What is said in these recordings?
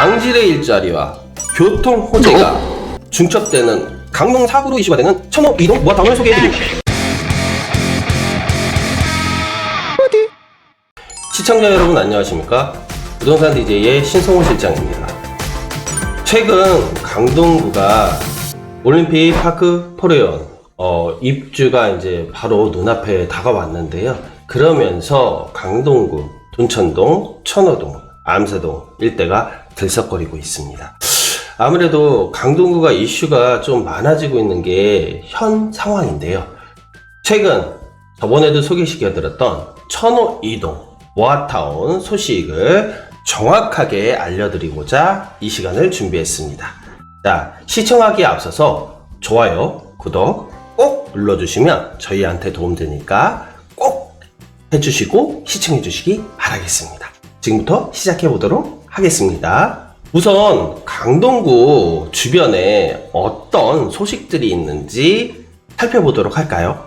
양질의 일자리와 교통 호재가 중첩되는 강동 4구로 이슈가 되는 천호 이동 모아타운을 소개해드립니다. 시청자 여러분 안녕하십니까? 부동산 DJ의 신성호 실장입니다. 최근 강동구가 올림픽 파크 포레온 입주가 이제 바로 눈앞에 다가왔는데요. 그러면서 강동구, 둔천동, 천호동, 암사동 일대가 들썩거리고 있습니다. 아무래도 강동구가 이슈가 좀 많아지고 있는 게 현 상황인데요. 최근 저번에도 소개시켜드렸던 천호 이동 모아타운 소식을 정확하게 알려드리고자 이 시간을 준비했습니다. 자, 시청하기에 앞서서 좋아요, 구독 꼭 눌러주시면 저희한테 도움되니까 꼭 해주시고 시청해주시기 바라겠습니다. 지금부터 시작해보도록 하겠습니다. 우선 강동구 주변에 어떤 소식들이 있는지 살펴보도록 할까요?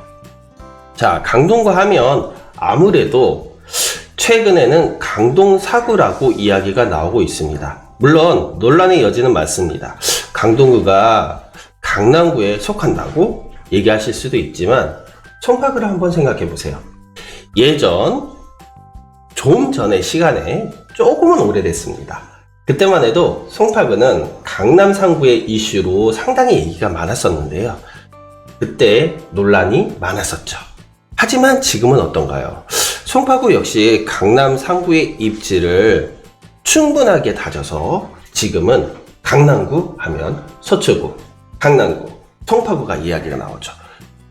자, 강동구 하면 아무래도 최근에는 강동 4구라고 이야기가 나오고 있습니다. 물론 논란의 여지는 많습니다. 강동구가 강남구에 속한다고 얘기하실 수도 있지만 송파구를 한번 생각해 보세요. 예전 좀 전의 시간에 조금은 오래됐습니다. 그때만 해도 송파구는 강남 상구의 이슈로 상당히 얘기가 많았었는데요. 그때 논란이 많았었죠. 하지만 지금은 어떤가요? 송파구 역시 강남 상구의 입지를 충분하게 다져서 지금은 강남구 하면 서초구, 강남구, 송파구가 이야기가 나오죠.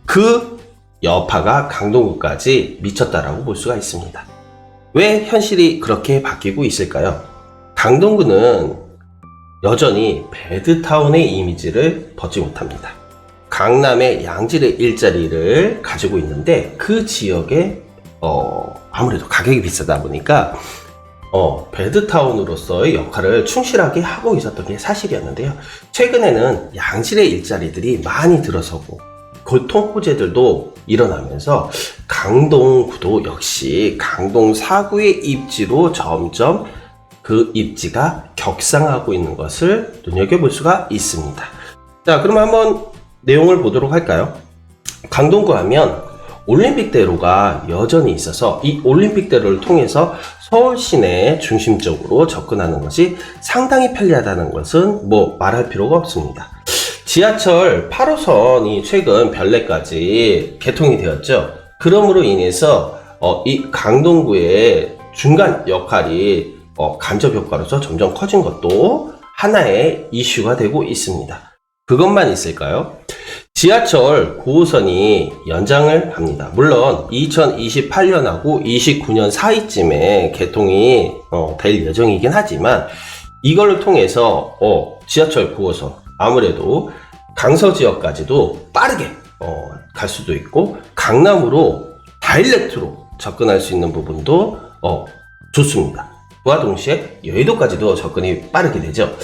그 여파가 강동구까지 미쳤다라고 볼 수가 있습니다. 왜 현실이 그렇게 바뀌고 있을까요? 강동구는 여전히 배드타운의 이미지를 벗지 못합니다. 강남의 양질의 일자리를 가지고 있는데 그 지역에 아무래도 가격이 비싸다 보니까 배드타운으로서의 역할을 충실하게 하고 있었던 게 사실이었는데요. 최근에는 양질의 일자리들이 많이 들어서고 교통 호재들도 일어나면서 강동구도 역시 강동 4구의 입지로 점점 그 입지가 격상하고 있는 것을 눈여겨볼 수가 있습니다. 자, 그럼 한번 내용을 보도록 할까요? 강동구 하면 올림픽대로가 여전히 있어서 이 올림픽대로를 통해서 서울 시내 중심적으로 접근하는 것이 상당히 편리하다는 것은 뭐 말할 필요가 없습니다. 지하철 8호선이 최근 별내까지 개통이 되었죠. 그러므로 인해서 이 강동구의 중간 역할이 간접 효과로서 점점 커진 것도 하나의 이슈가 되고 있습니다. 그것만 있을까요? 지하철 9호선이 연장을 합니다. 물론 2028년하고 29년 사이쯤에 개통이 될 예정이긴 하지만 이걸 통해서 지하철 9호선 아무래도 강서 지역까지도 빠르게 갈 수도 있고 강남으로 다이렉트로 접근할 수 있는 부분도 좋습니다. 그와 동시에 여의도까지도 접근이 빠르게 되죠.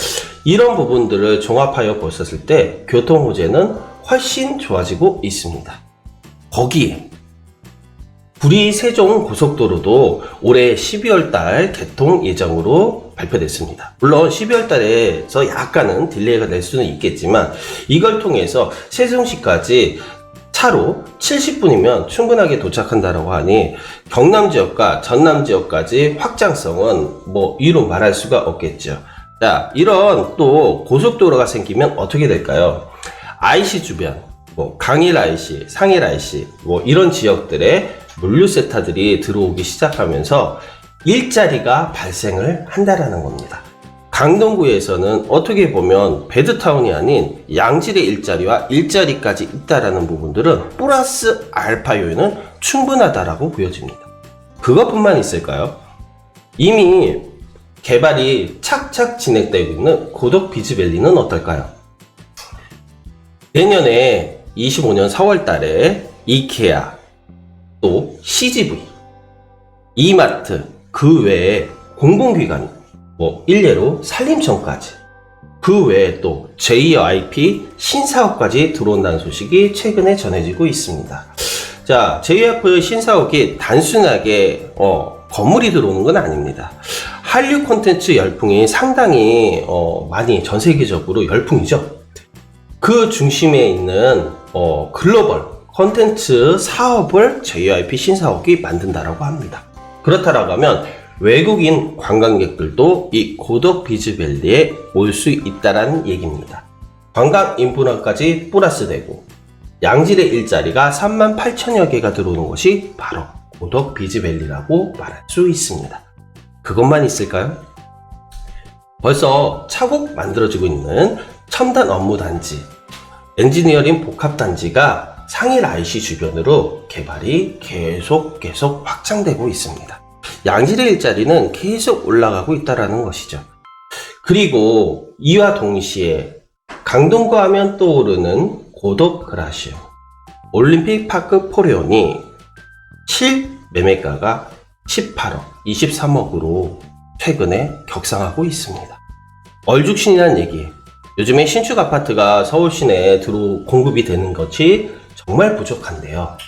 이런 부분들을 종합하여 보셨을 때 교통 호재는 훨씬 좋아지고 있습니다. 거기에 구리 세종 고속도로도 올해 12월 달 개통 예정으로 발표됐습니다. 물론 12월 달에서 약간은 딜레이가 될 수는 있겠지만 이걸 통해서 세종시까지 차로 70분이면 충분하게 도착한다라고 하니 경남 지역과 전남 지역까지 확장성은 뭐 이루 말할 수가 없겠죠. 자, 이런 또 고속도로가 생기면 어떻게 될까요? IC 주변, 강일 IC, 상일 IC, 이런 지역들의 물류센터들이 들어오기 시작하면서 일자리가 발생을 한다라는 겁니다. 강동구에서는 어떻게 보면 배드타운이 아닌 양질의 일자리와 일자리까지 있다라는 부분들은 플러스 알파 요인은 충분하다라고 보여집니다. 그것뿐만 있을까요? 이미 개발이 착착 진행되고 있는 고덕 비즈밸리는 어떨까요? 내년에 25년 4월 달에 이케아, 또 CGV, 이마트, 그 외에 공공기관, 일례로 산림청까지, 그 외에 또 JYP 신사업까지 들어온다는 소식이 최근에 전해지고 있습니다. 자, JYP 신사업이 단순하게 건물이 들어오는 건 아닙니다. 한류 콘텐츠 열풍이 상당히 많이 전 세계적으로 열풍이죠. 그 중심에 있는 글로벌 콘텐츠 사업을 JYP 신사옥이 만든다라고 합니다. 그렇다라고 하면 외국인 관광객들도 이 고덕 비즈밸리에 올 수 있다라는 얘기입니다. 관광 인프라까지 플러스되고 양질의 일자리가 38,000여 개가 들어오는 것이 바로 고덕 비즈밸리라고 말할 수 있습니다. 그것만 있을까요? 벌써 차곡 만들어지고 있는 첨단 업무 단지, 엔지니어링 복합 단지가 상일 IC 주변으로 개발이 계속 확장되고 있습니다. 양질의 일자리는 계속 올라가고 있다는 것이죠. 그리고 이와 동시에 강동구 하면 떠오르는 고덕 그라시오 올림픽 파크 포레온이 실매매가가 18억, 23억으로 최근에 격상하고 있습니다. 얼죽신이라는 얘기예요. 요즘에 신축 아파트가 서울 시내에 공급이 되는 것이 정말 부족한데요.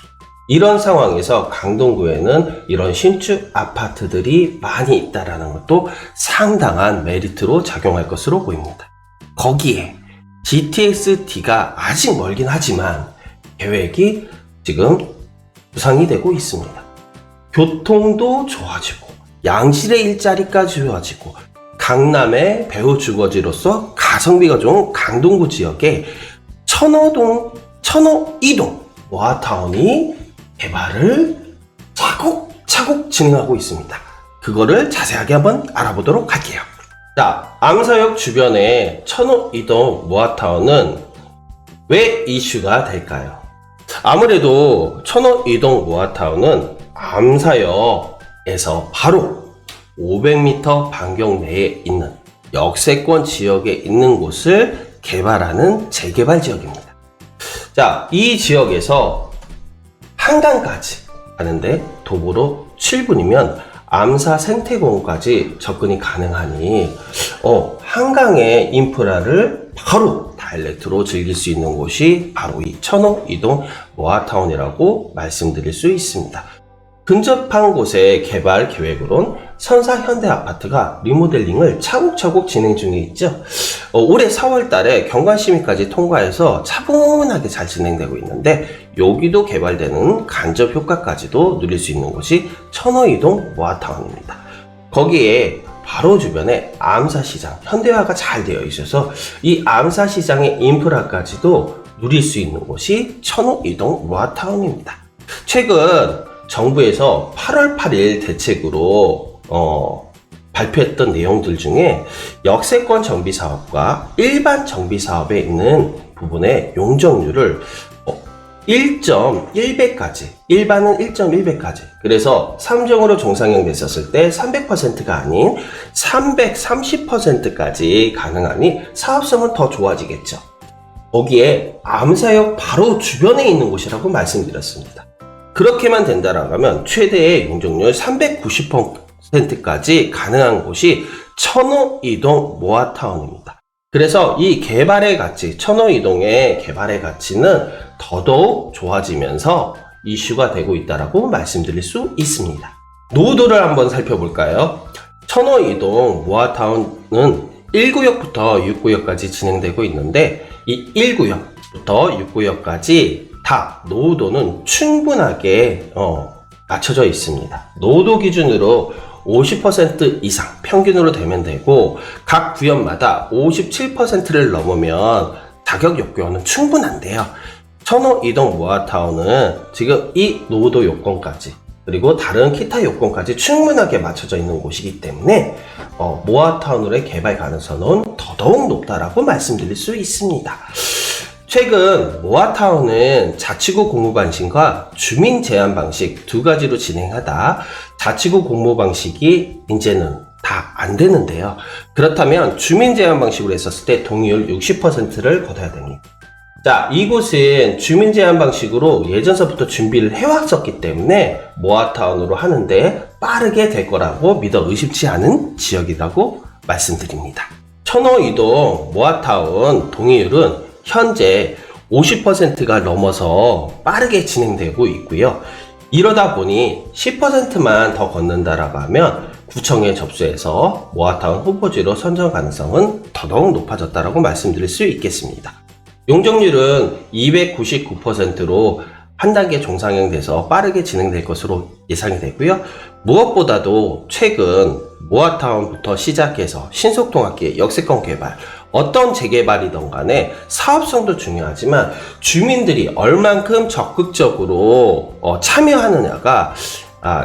이런 상황에서 강동구에는 이런 신축 아파트들이 많이 있다는 것도 상당한 메리트로 작용할 것으로 보입니다. 거기에 GTX-D가 아직 멀긴 하지만 계획이 지금 구상이 되고 있습니다. 교통도 좋아지고 양질의 일자리까지 좋아지고 강남의 배후 주거지로서 가성비가 좋은 강동구 지역에 천호동, 천호이동 모아타운이 개발을 차곡차곡 진행하고 있습니다. 그거를 자세하게 한번 알아보도록 할게요. 자, 암사역 주변의 천호이동 모아타운은 왜 이슈가 될까요? 아무래도 천호이동 모아타운은 암사역에서 바로 500m 반경 내에 있는 역세권 지역에 있는 곳을 개발하는 재개발 지역입니다. 자, 이 지역에서 한강까지 가는데 도보로 7분이면 암사 생태공원까지 접근이 가능하니 한강의 인프라를 바로 다이렉트로 즐길 수 있는 곳이 바로 이 천호이동 모아타운이라고 말씀드릴 수 있습니다. 근접한 곳의 개발 계획으론 선사현대아파트가 리모델링을 차곡차곡 진행 중에 있죠. 올해 4월 달에 경관심의까지 통과해서 차분하게 잘 진행되고 있는데 여기도 개발되는 간접 효과까지도 누릴 수 있는 곳이 천호이동 모아타운입니다. 거기에 바로 주변에 암사시장, 현대화가 잘 되어 있어서 이 암사시장의 인프라까지도 누릴 수 있는 곳이 천호이동 모아타운입니다. 최근 정부에서 8월 8일 대책으로 발표했던 내용들 중에 역세권 정비 사업과 일반 정비 사업에 있는 부분의 용적률을 1.1배까지, 일반은 1.1배까지, 그래서 3종으로 종상형 됐었을 때 300%가 아닌 330%까지 가능하니 사업성은 더 좋아지겠죠. 거기에 암사역 바로 주변에 있는 곳이라고 말씀드렸습니다. 그렇게만 된다라고 하면 최대의 용적률 390%까지 가능한 곳이 천호이동 모아타운입니다. 그래서 이 개발의 가치, 천호이동의 개발의 가치는 더더욱 좋아지면서 이슈가 되고 있다라고 말씀드릴 수 있습니다. 노후도를 한번 살펴볼까요? 천호이동 모아타운은 1구역부터 6구역까지 진행되고 있는데 이 1구역부터 6구역까지 다 노후도는 충분하게 맞춰져 있습니다. 노후도 기준으로 50% 이상 평균으로 되면 되고 각 구역마다 57%를 넘으면 자격 요건은 충분한데요. 천호이동 모아타운은 지금 이 노후도 요건까지 그리고 다른 기타 요건까지 충분하게 맞춰져 있는 곳이기 때문에 모아타운으로의 개발 가능성은 더더욱 높다라고 말씀드릴 수 있습니다. 최근 모아타운은 자치구 공모 방식과 주민 제한 방식 두 가지로 진행하다 자치구 공모 방식이 이제는 다 안 되는데요. 그렇다면 주민 제한 방식으로 했었을 때 동의율 60%를 거둬야 됩니다. 자, 이곳은 주민 제한 방식으로 예전서부터 준비를 해왔었기 때문에 모아타운으로 하는데 빠르게 될 거라고 믿어 의심치 않은 지역이라고 말씀드립니다. 천호이동 모아타운 동의율은 현재 50%가 넘어서 빠르게 진행되고 있고요. 이러다 보니 10%만 더 걷는다라고 하면 구청에 접수해서 모아타운 후보지로 선정 가능성은 더더욱 높아졌다고 말씀드릴 수 있겠습니다. 용적률은 299%로 한 단계 종상향돼서 빠르게 진행될 것으로 예상이 되고요. 무엇보다도 최근 모아타운부터 시작해서 신속통합기의 역세권 개발, 어떤 재개발이든 간에 사업성도 중요하지만 주민들이 얼만큼 적극적으로 참여하느냐가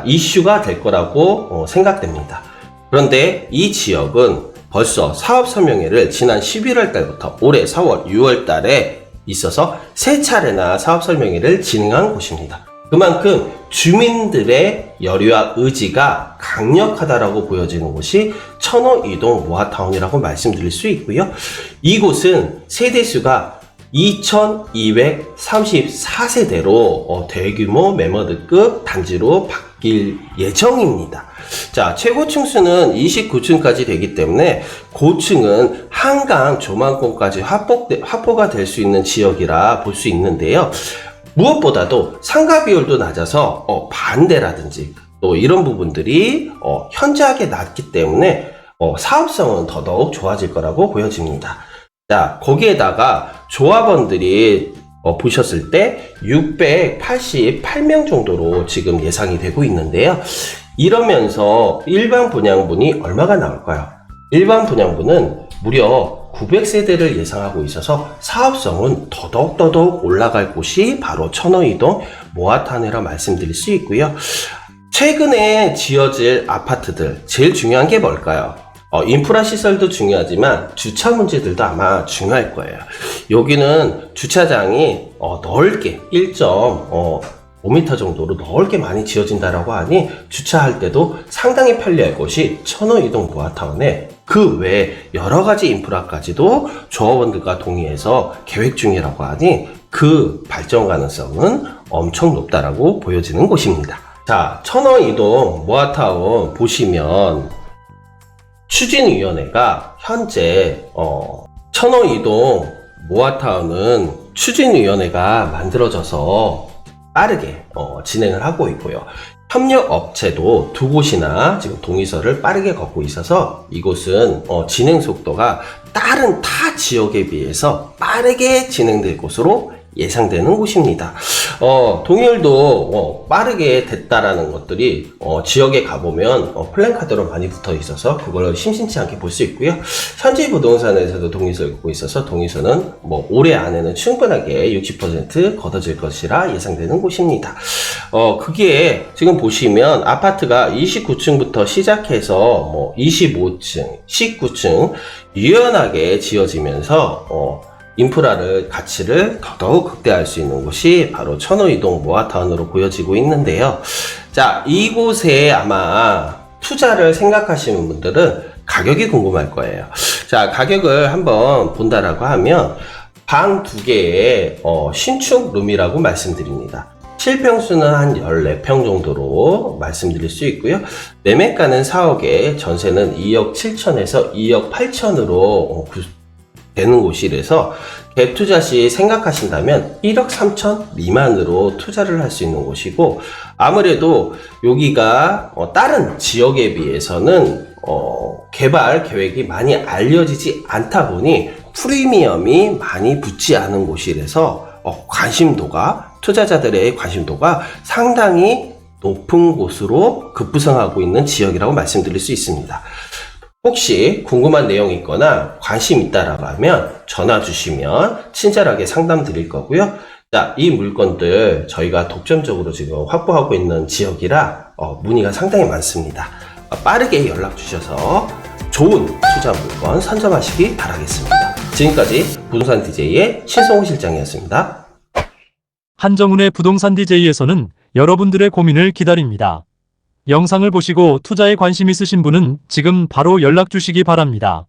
이슈가 될 거라고 생각됩니다. 그런데 이 지역은 벌써 사업설명회를 지난 11월 달부터 올해 4월, 6월 달에 있어서 3차례나 사업설명회를 진행한 곳입니다. 그만큼 주민들의 열의와 의지가 강력하다라고 보여지는 곳이 천호 이동 모아타운이라고 말씀드릴 수 있고요. 이곳은 세대수가 2234세대로 대규모 매머드급 단지로 바뀔 예정입니다. 자, 최고층 수는 29층까지 되기 때문에 고층은 한강 조망권까지 확보가 될 수 있는 지역이라 볼 수 있는데요. 무엇보다도 상가 비율도 낮아서 반대라든지 또 이런 부분들이 현저하게 낮기 때문에 사업성은 더더욱 좋아질 거라고 보여집니다. 자, 거기에다가 조합원들이 보셨을 때 688명 정도로 지금 예상이 되고 있는데요. 이러면서 일반 분양분이 얼마가 나올까요? 일반 분양분은 무려 900세대를 예상하고 있어서 사업성은 더더욱 올라갈 곳이 바로 천호이동 모아타운이라 말씀드릴 수 있고요. 최근에 지어질 아파트들 제일 중요한 게 뭘까요? 인프라 시설도 중요하지만 주차 문제들도 아마 중요할 거예요. 여기는 주차장이 넓게 1.5m 정도로 넓게 많이 지어진다라고 하니 주차할 때도 상당히 편리할 곳이 천호이동 모아타운에 그 외에 여러 가지 인프라까지도 조합원들과 동의해서 계획 중이라고 하니 그 발전 가능성은 엄청 높다라고 보여지는 곳입니다. 자, 천호이동 모아타운 보시면 추진위원회가 현재 천호이동 모아타운은 추진위원회가 만들어져서 빠르게 진행을 하고 있고요. 협력업체도 두 곳이나 지금 동의서를 빠르게 걷고 있어서 이곳은 진행 속도가 다른 타 지역에 비해서 빠르게 진행될 것으로 예상되는 곳입니다. 동의율도 빠르게 됐다라는 것들이 지역에 가보면 플랜카드로 많이 붙어 있어서 그걸 심심치 않게 볼 수 있고요. 현지 부동산에서도 동의서를 걷고 있어서 동의서는 올해 안에는 충분하게 60% 걷어질 것이라 예상되는 곳입니다. 그게 지금 보시면 아파트가 29층부터 시작해서 25층, 19층 유연하게 지어지면서 인프라를 가치를 더더욱 극대화할 수 있는 곳이 바로 천호이동 모아타운으로 보여지고 있는데요. 자, 이곳에 아마 투자를 생각하시는 분들은 가격이 궁금할 거예요. 자, 가격을 한번 본다라고 하면 방 2개의 신축 룸이라고 말씀드립니다. 실평수는 한 14평 정도로 말씀드릴 수 있고요. 매매가는 4억에 전세는 2억 7천에서 2억 8천으로 되는 곳이라서 갭 투자 시 생각하신다면 1억 3천 미만으로 투자를 할 수 있는 곳이고, 아무래도 여기가 다른 지역에 비해서는 개발 계획이 많이 알려지지 않다 보니 프리미엄이 많이 붙지 않은 곳이라서 투자자들의 관심도가 상당히 높은 곳으로 급부상하고 있는 지역이라고 말씀드릴 수 있습니다. 혹시 궁금한 내용이 있거나 관심 있다라고 하면 전화 주시면 친절하게 상담 드릴 거고요. 자, 이 물건들 저희가 독점적으로 지금 확보하고 있는 지역이라 문의가 상당히 많습니다. 빠르게 연락 주셔서 좋은 투자 물건 선점하시기 바라겠습니다. 지금까지 부동산 DJ의 신성호 실장이었습니다. 한정훈의 부동산 DJ에서는 여러분들의 고민을 기다립니다. 영상을 보시고 투자에 관심 있으신 분은 지금 바로 연락 주시기 바랍니다.